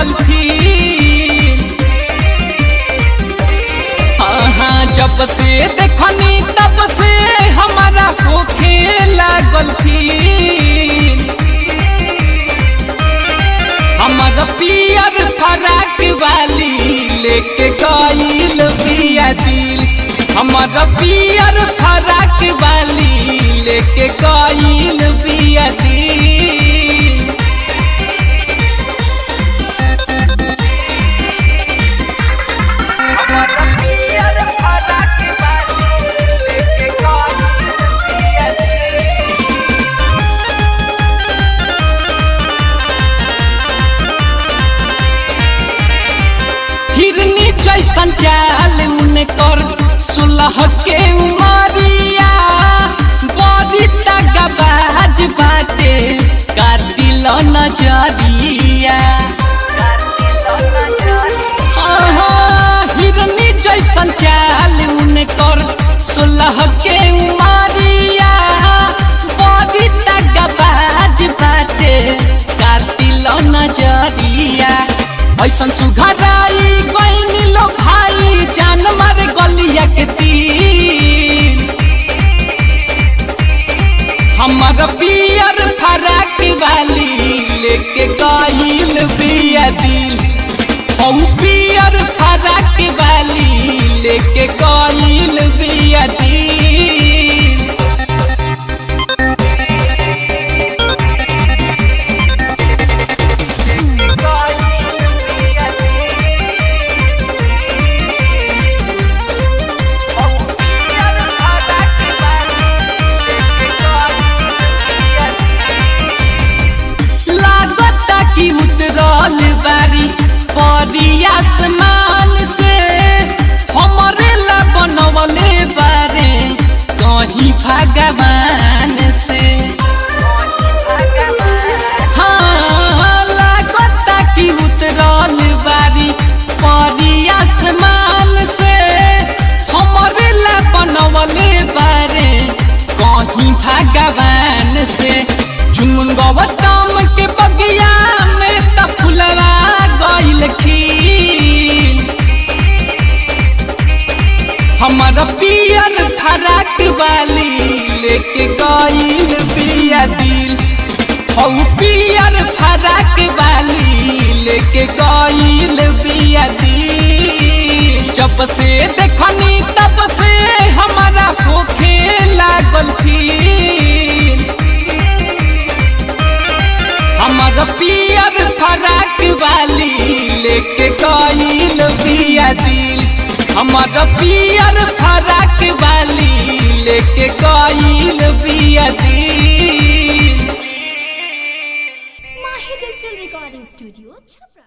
लागल फील। हाँ जब से देखनी तब से हमारा होखे लागल फील। हमारा पियर फराक वाली लेके गइल बिया दिल। हमारा पियर फराक वाली लेके गइल बिया दिल। हमारा पियर फराक वाली लेके गइल बिया दिल। हिरनी जैसन चाल उनकर 16 के उमरिया। बड़ी तगबाज बाटे कातिल नजरिया। हाँ हाँ हिरनी जैसन चाल उनकर 16 के उमरिया। बड़ी तगबाज बाटे कातिल नजरिया। ऐसन सुघराई गईनी लो भाई जान मारे गलिया के तीर। हमारा पियर फराक वाली लेके गइल बिया दिल। हौ पियर फराक वाली लेके गइल बिया दिल। उतरल बारी परी आसमान से हमरे ला बनवले बारे कहीं भगवान से। हाँ लागता कि उतरल बारी परी आसमान से हमरे ला बनवले बारे कहीं भगवान से। जुनून गौतम के बगिया में त फुलवा गइल खिल। हमारा पियर फराक वाली लेके गइल बिया दिल। हौ पियर फराक वाली लेके गइल बिया दिल। जब से देखनी तब से हमारा होखे लागल फील। हमारा पियर फराक वाली लेके गइल बिया दिल। हमारा पियर फराक वाली लेके गइल बिया दिल। माही डिजिटल रिकॉर्डिंग स्टूडियो छपरा।